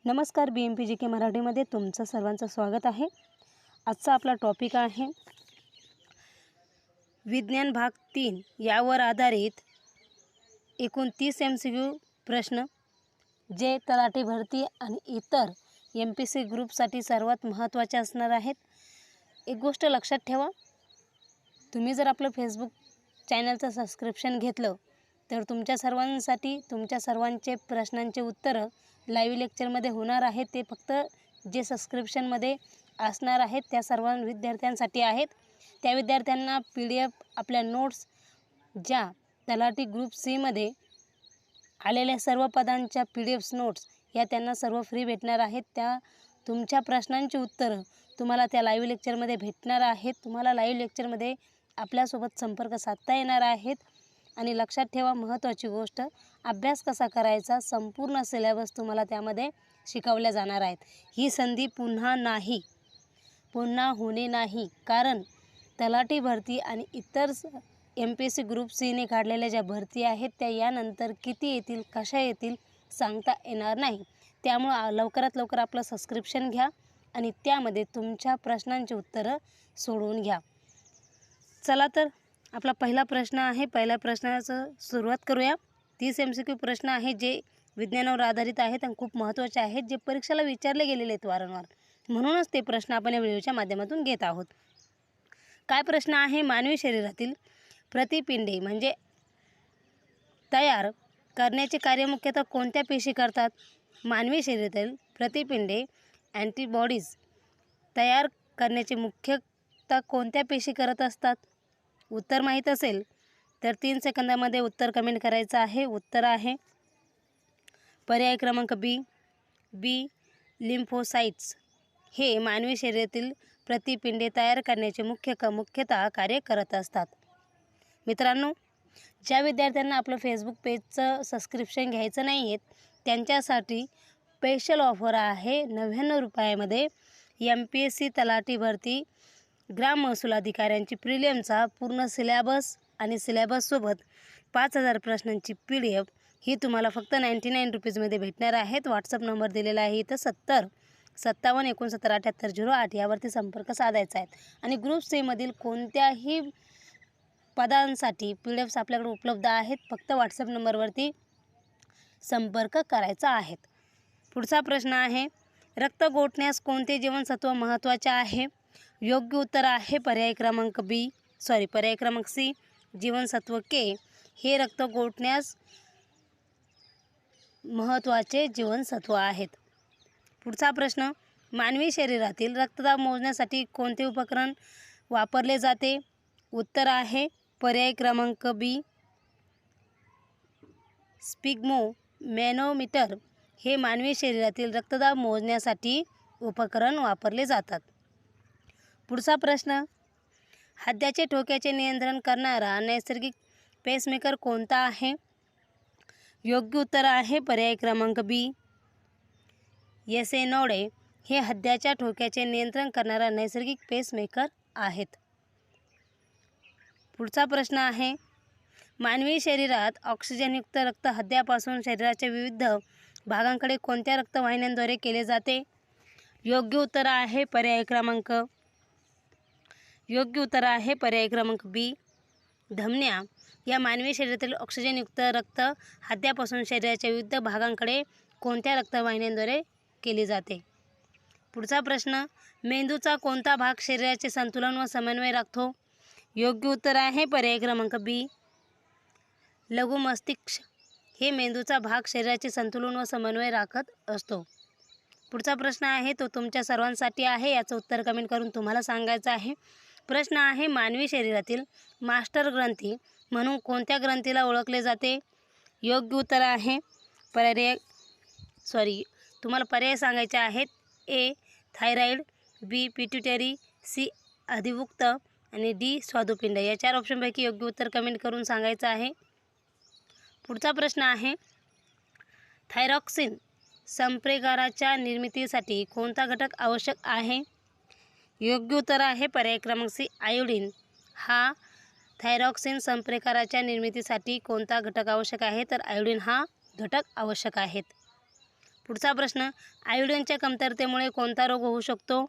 नमस्कार, BMPGK मराठीमध्ये तुमचं सर्वांचं स्वागत आहे। आजचा आपला टॉपिक आहे विज्ञान भाग 3 यावर आधारित एकूण 30 MCQ प्रश्न जे तलाठी भरती आणि इतर MPSC ग्रुपसाठी सर्वात महत्त्वाचे असणार आहेत। एक गोष्ट लक्षात ठेवा, तुम्ही जर आपलं फेसबुक चॅनलचं सबस्क्रिप्शन घेतलं तर तुमच्या सर्वांसाठी तुमच्या सर्वांचे प्रश्नांचे उत्तरं लाईव्ह लेक्चरमध्ये होणार आहेत। ते फक्त जे सबस्क्रिप्शनमध्ये असणार आहेत त्या सर्व विद्यार्थ्यांसाठी आहेत। त्या विद्यार्थ्यांना PDF आपल्या नोट्स ज्या तलाठी ग्रुप C मध्ये आलेल्या सर्व पदांच्या PDF नोट्स या त्यांना सर्व फ्री भेटणार आहेत। त्या तुमच्या प्रश्नांची उत्तरं तुम्हाला त्या लाईव्ह लेक्चरमध्ये भेटणार आहेत। तुम्हाला लाईव्ह लेक्चरमध्ये आपल्यासोबत संपर्क साधता येणार आहेत। आणि लक्षात ठेवा, महत्त्वाची गोष्ट, अभ्यास कसा करायचा संपूर्ण सिलेबस तुम्हाला त्यामध्ये शिकवल्या जाणार आहेत। ही संधी पुन्हा होणे नाही, कारण तलाठी भरती आणि इतर MPSC ग्रुप C ने काढलेल्या ज्या भरती आहेत त्या यानंतर किती येतील, कशा येतील सांगता येणार नाही। त्यामुळे लवकरात लवकर आपलं सबस्क्रिप्शन घ्या आणि त्यामध्ये तुमच्या प्रश्नांची उत्तरं सोडवून घ्या। चला तर आपला पहिला प्रश्न आहे। पहिल्या प्रश्नाचं सुरुवात करूया। 30 MCQ प्रश्न आहे जे विज्ञानावर आधारित आहेत आणि खूप महत्त्वाचे आहेत, जे परीक्षेला विचारले गेलेले आहेत वारंवार। म्हणूनच ते प्रश्न आपण या व्हिडिओच्या माध्यमातून घेत आहोत। काय प्रश्न आहे? मानवी शरीरातील प्रतिपिंडे म्हणजे तयार करण्याचे कार्य मुख्यतः कोणत्या पेशी करतात? मानवी शरीरातील प्रतिपिंडे अँटीबॉडीज तयार करण्याचे मुख्यतः कोणत्या पेशी करत असतात? उत्तर माहीत असेल तर 3 सेकंदामध्ये उत्तर कमेंट करायचं आहे। उत्तर आहे पर्याय क्रमांक बी लिम्फोसाइट्स हे मानवी शरीरातील प्रतिपिंडे तयार करण्याचे मुख्यतः कार्य करत असतात। मित्रांनो, ज्या विद्यार्थ्यांना आपलं फेसबुक पेजचं सबस्क्रिप्शन घ्यायचं नाही आहे त्यांच्यासाठी स्पेशल ऑफर आहे। 99 रुपयामध्ये MPSC तलाठी भरती ग्राम महसूल अधिकाऱ्यांची प्रिलियमचा पूर्ण सिलेबस आणि सिलेबससोबत 5000 प्रश्नांची PDF ही तुम्हाला फक्त 99 रुपीजमध्ये भेटणार आहेत। व्हॉट्सअप नंबर दिलेला आहे इथं 70 57 69 78 08 यावरती संपर्क साधायचा आहे। आणि ग्रुप C मधील कोणत्याही पदांसाठी PDFs आपल्याकडे उपलब्ध आहेत। फक्त व्हॉट्सअप नंबरवरती संपर्क करायचा आहे। पुढचा प्रश्न आहे रक्त गोठण्यास कोणते जीवनसत्व महत्त्वाचे आहे? योग्य उत्तर आहे पर्याय क्रमांक C जीवनसत्व K हे रक्त गोठण्यास महत्त्वाचे जीवनसत्व आहेत। पुढचा प्रश्न मानवी शरीरातील रक्तदाब मोजण्यासाठी कोणते उपकरण वापरले जाते? उत्तर आहे पर्याय क्रमांक B स्पिग्मोमॅनोमीटर हे मानवी शरीरातील रक्तदाब मोजण्यासाठी उपकरण वापरले जातात। पुढचा प्रश्न हृदयाचे ठोक्याचे नियंत्रण करणारा नैसर्गिक पेसमेकर कोणता आहे? योग्य उत्तर आहे पर्याय क्रमांक B एसेनोडे हे हृदयाच्या ठोक्याचे नियंत्रण करणारा नैसर्गिक पेसमेकर आहेत। पुढचा प्रश्न आहे मानवी शरीरात ऑक्सिजनयुक्त रक्त हृदयापासून शरीराच्या विविध भागांकडे कोणत्या रक्तवाहिन्यांद्वारे केले जाते? योग्य उत्तर आहे पर्याय क्रमांक B धमन्या या मानवी शरीरातील ऑक्सिजनयुक्त रक्त हृदयापासून शरीराच्या विविध भागांकडे कोणत्या रक्तवाहिन्यांद्वारे केले जाते? पुढचा प्रश्न मेंदूचा कोणता भाग शरीराचे संतुलन व समन्वय राखतो? योग्य उत्तर आहे पर्याय क्रमांक B लघु मस्तिष्क हे मेंदूचा भाग शरीराचे संतुलन व समन्वय राखत असतो। पुढचा प्रश्न आहे तो तुमच्या सर्वांसाठी आहे। याचं उत्तर कमेंट करून तुम्हाला सांगायचं आहे। प्रश्न आहे मानवी शरीरातील मास्टर ग्रंथी म्हणून कोणत्या ग्रंथीला ओळखले जाते? योग्य उत्तर आहे तुम्हाला पर्याय सांगायचे आहेत। A thyroid, B pituitary, C अधिभुक्त आणि D स्वादुपिंड। या 4 ऑप्शनपैकी योग्य उत्तर कमेंट करून सांगायचं आहे। पुढचा प्रश्न आहे थायरॉक्सिन संप्रेरकाच्या निर्मितीसाठी कोणता घटक आवश्यक आहे? योग्य उत्तर आहे पर्याय क्रमांक C आयोडीन हा थायरॉक्सिन संप्रेरकाच्या निर्मितीसाठी कोणता घटक आवश्यक आहे? तर आयोडीन हा घटक आवश्यक आहे। पुढचा प्रश्न, आयोडीनच्या कमतरतेमुळे कोणता रोग होऊ शकतो?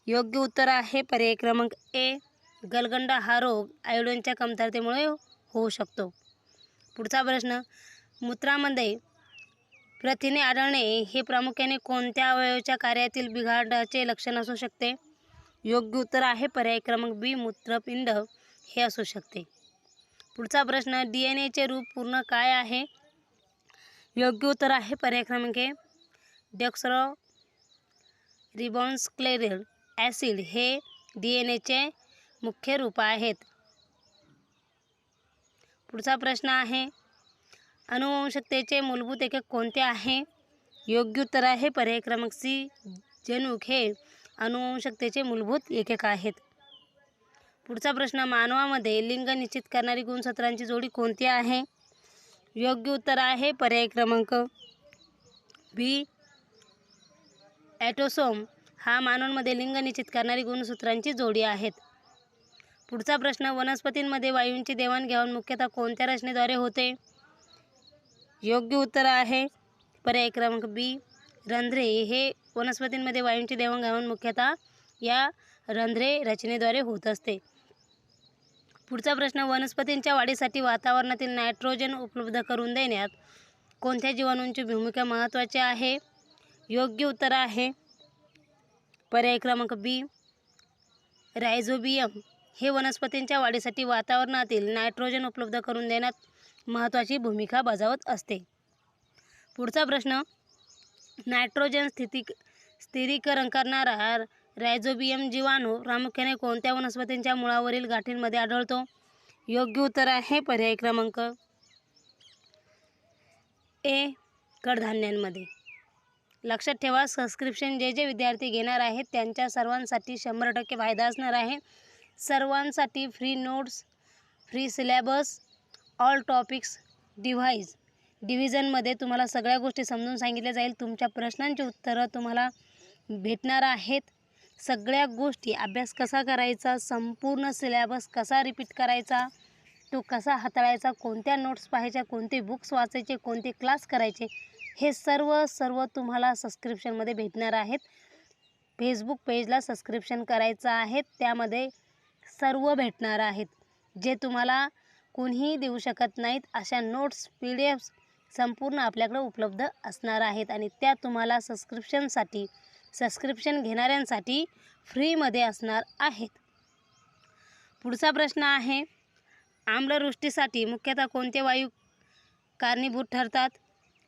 योग्य उत्तर आहे पर्याय क्रमांक ए, गलगंडा हा रोग आयोडीनच्या कमतरतेमुळे होऊ शकतो. पुढचा प्रश्न, मूत्रामध्ये प्रथिने आढळणे हे प्रामुख्याने कोणत्या अवयवाच्या कार्यातील बिघाडाचे लक्षण असू शकते? योग्य उत्तर आहे पर्याय क्रमांक बी, मूत्रपिंड हे असू शकते. पुढचा प्रश्न, DNA रूप पूर्ण काय आहे? योग्य उत्तर आहे पर्याय क्रमांक ए, डेक्सट्रो रिबोन्यूक्लिक ॲसिड हे DNA मुख्य रूप आहेत. पुढचा प्रश्न आहे, अनुवंशिकतेचे मूलभूत एकक कोणते आहे? योग्य उत्तर आहे पर्याय क्रमांक सी, जनुक हे अनुवंशिकतेचे मूलभूत एकक आहेत. पुढचा प्रश्न, मानवामध्ये लिंग निश्चित करणारी गुणसूत्रांची जोडी कोणती आहे? योग्य उत्तर आहे पर्याय क्रमांक बी, ॲटोसोम हा मानवांमध्ये लिंग निश्चित करणारी गुणसूत्रांची जोडी आहेत. पुढचा प्रश्न, वनस्पतींमध्ये वायूंची देवाणघेवाण मुख्यतः कोणत्या रचनेद्वारे होते? योग्य उत्तर आहे पर्याय क्रमांक बी, रंध्रे हे वनस्पतींमध्ये वायूंची देवाणघेवाण मुख्यतः या रंध्रे रचनेद्वारे होत असते. पुढचा प्रश्न, वनस्पतींच्या वाढीसाठी वातावरणातील नायट्रोजन उपलब्ध करून देण्यात कोणत्या जीवाणूंची भूमिका महत्त्वाची आहे? योग्य उत्तर आहे पर्याय क्रमांक बी, रायझोबियम हे वनस्पतींच्या वाढीसाठी वातावरणातील नायट्रोजन उपलब्ध करून देण्यात महत्त्वाची भूमिका बजावत असते. पुढचा प्रश्न, नायट्रोजन स्थिरीकरण करणारा रायझोबियम जीवाणू प्रामुख्याने कोणत्या वनस्पतींच्या मुळावरील गाठींमध्ये आढळतो? योग्य उत्तर आहे पर्याय क्रमांक ए, कडधान्यांमध्ये. लक्षात ठेवा, सबस्क्रिप्शन जे विद्यार्थी घेणार आहेत त्यांच्या सर्वांसाठी 100% फायदा असणार आहे. सर्वांसाठी free notes, free syllabus, all topics डिव्हिजनमध्ये तुम्हाला सगळ्या गोष्टी समजून सांगितल्या जाईल. तुमच्या प्रश्नांची उत्तरं तुम्हाला भेटणार आहेत. सगळ्या गोष्टी, अभ्यास कसा करायचा, संपूर्ण सिलेबस कसा रिपीट करायचा, तो कसा हाताळायचा, कोणत्या नोट्स पाहायच्या, कोणते बुक्स वाचायचे, कोणते क्लास करायचे, हे सर्व तुम्हाला सबस्क्रिप्शनमध्ये भेटणार आहेत. फेसबुक पेजला सबस्क्रिप्शन करायचं आहे, त्यामध्ये सर्व भेटणार आहेत. जे तुम्हाला कोणीही देऊ शकत नाहीत अशा नोट्स, PDF संपूर्ण आपल्याकडे उपलब्ध असणार आहेत आणि त्या तुम्हाला सबस्क्रिप्शन घेणाऱ्यांसाठी फ्रीमध्ये असणार आहेत. पुढचा प्रश्न आहे, आम्लवृष्टीसाठी मुख्यतः कोणते वायू कारणीभूत ठरतात?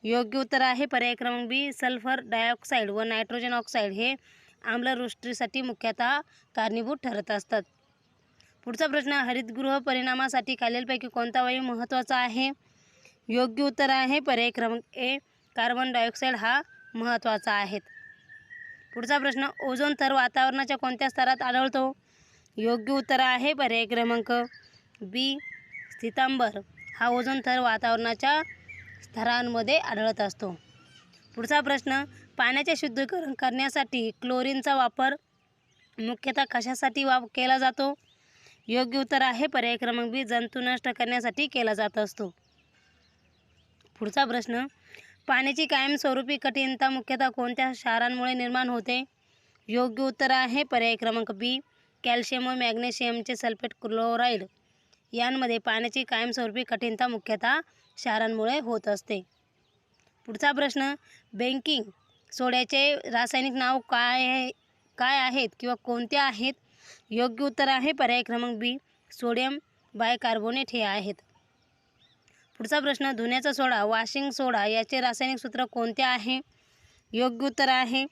योग्य उत्तर आहे पर्याय क्रमांक बी, सल्फर डायऑक्साईड व नायट्रोजन ऑक्साईड हे आम्लवृष्टीसाठी मुख्यतः कारणीभूत ठरत असतात. पुढचा प्रश्न, हरितगृह परिणामासाठी खालीलपैकी कोणता वायू महत्त्वाचा आहे? योग्य उत्तर आहे पर्याय क्रमांक ए, कार्बन डायऑक्साईड हा महत्त्वाचा आहे. पुढचा प्रश्न, ओझोन थर वातावरणाच्या कोणत्या स्तरात आढळतो? योग्य उत्तर आहे पर्याय क्रमांक बी, स्थितांबर हा ओझोन थर वातावरणाच्या स्तरांमध्ये आढळत असतो. पुढचा प्रश्न, पाण्याचे शुद्धीकरण करण्यासाठी क्लोरीनचा वापर मुख्यतः कशासाठी केला जातो? योग्य उत्तर आहे पर्याय क्रमांक बी, जंतू नष्ट करण्यासाठी केला जात असतो. पुढचा प्रश्न, पाण्याची कायमस्वरूपी कठीणता मुख्यतः कोणत्या क्षारांमुळे निर्माण होते? योग्य उत्तर आहे पर्याय क्रमांक बी, कॅल्शियम व मॅग्नेशियमचे सल्फेट क्लोराईड यांमध्ये पाण्याची कायमस्वरूपी कठीणता मुख्यतः क्षारांमुळे होत असते. पुढचा प्रश्न, बेकिंग सोड्याचे रासायनिक नाव काय आहेत किंवा कोणते आहेत? योग्य उत्तर आहे पर्याय क्रमांक बी, सोडियम बायकार्बोनेट हे आहेत. पुढचा प्रश्न, धुण्याचा सोडा, वॉशिंग सोडा याचे रासायनिक सूत्र कोणते आहे? योग्य उत्तर आहे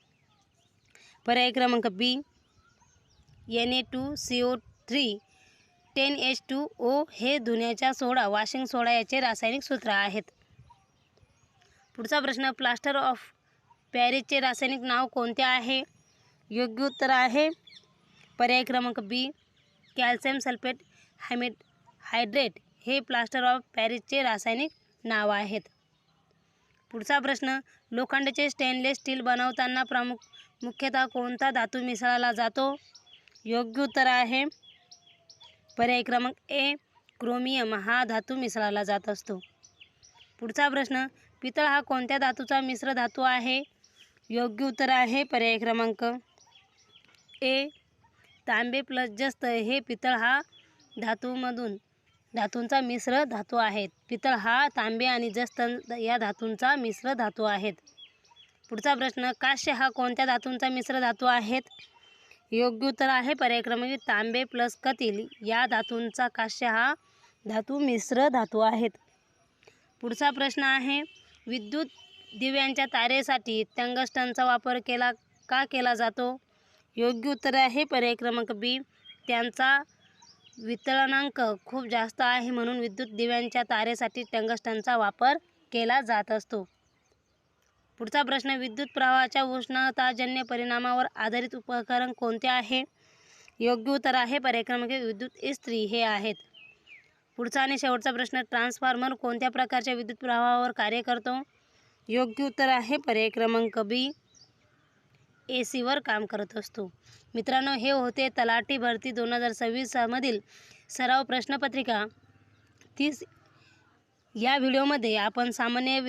पर्याय क्रमांक बी, Na2CO3 10H2O हे धुण्याचा सोडा, वॉशिंग सोडा याचे रासायनिक सूत्र आहेत. पुढचा प्रश्न, प्लास्टर ऑफ पॅरिसचे रासायनिक नाव कोणते आहे? योग्य उत्तर आहे पर्याय क्रमांक बी, कॅल्शियम सल्फेट हायड्रेट हे प्लास्टर ऑफ पॅरिसचे रासायनिक नाव आहेत. पुढचा प्रश्न, लोखंडाचे स्टेनलेस स्टील बनवताना मुख्यतः कोणता धातू मिसळला जातो? योग्य उत्तर आहे पर्याय क्रमांक ए, क्रोमियम हा धातू मिसळला जात असतो. पुढचा प्रश्न, पितळ हा कोणत्या धातूचा मिश्र धातू आहे? योग्य उत्तर आहे पर्याय क्रमांक ए. तांबे प्लस जस्त हे पितळ हा धातूंचा मिश्र धातू आहेत. पितळ हा तांबे आणि जस्त या धातूंचा मिश्र धातू आहेत. पुढचा प्रश्न, कांस्य हा कोणत्या धातूंचा मिश्र धातू आहेत? योग्य उत्तर आहे पर्याय क्रमांक तांबे प्लस कथील या धातूंचा कांस्य हा धातू मिश्र धातू आहेत. पुढचा प्रश्न आहे, विद्युत दिव्यांच्या तारेसाठी टंगस्टनचा वापर का केला जातो? योग्य उत्तर आहे पर्याय क्रमांक बी. त्यांचा वितळनांक खूप जास्त आहे म्हणून विद्युत दिव्यांच्या तारेसाठी टंगस्टनचा वापर केला जात असतो. पुढचा प्रश्न, विद्युत प्रवाहाच्या उष्णताजन्य परिणामावर आधारित उपकरण कोणते आहे? योग्य उत्तर आहे पर्याय क्रमांक विद्युत इस्त्री हे आहेत. पुढचा आणि शेवटचा प्रश्न, ट्रान्सफॉर्मर कोणत्या प्रकारच्या विद्युत प्रवाहावर कार्य करतो? योग्य उत्तर आहे पर्याय क्रमांक बी. AC वर काम करत असतो. मित्रांनो, हे होते तलाठी भरती 2026 मधील सराव प्रश्नपत्रिका 30. या व्हिडिओमध्ये आपण सामान्य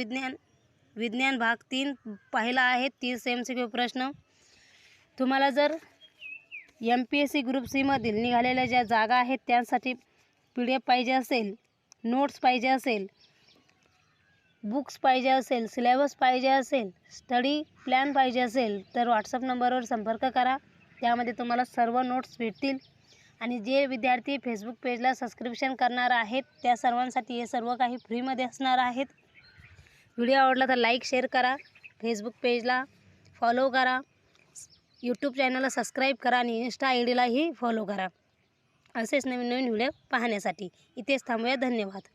विज्ञान भाग 3 पाहिला आहे. 30 MCQ प्रश्न. तुम्हाला जर MPSC ग्रुप C मधील निघालेल्या ज्या जागा आहेत त्यासाठी PDF पाहिजे असेल, नोट्स पाहिजे असेल, बुक्स पाहिजे असेल, सिलेबस पाहिजे असेल, स्टडी प्लॅन पाहिजे असेल तर व्हॉट्सअप नंबरवर संपर्क करा. त्यामध्ये तुम्हाला सर्व नोट्स भेटतील. आणि जे विद्यार्थी फेसबुक पेजला सबस्क्रिप्शन करणार आहेत त्या सर्वांसाठी हे सर्व काही फ्रीमध्ये असणार आहेत. व्हिडिओ आवडला तर लाईक शेअर करा, फेसबुक पेजला फॉलो करा, यूट्यूब चॅनलला सबस्क्राईब करा आणि इंस्टा IDलाही फॉलो करा. असेच नवीन व्हिडिओ पाहण्यासाठी. इथेच थांबूया. धन्यवाद.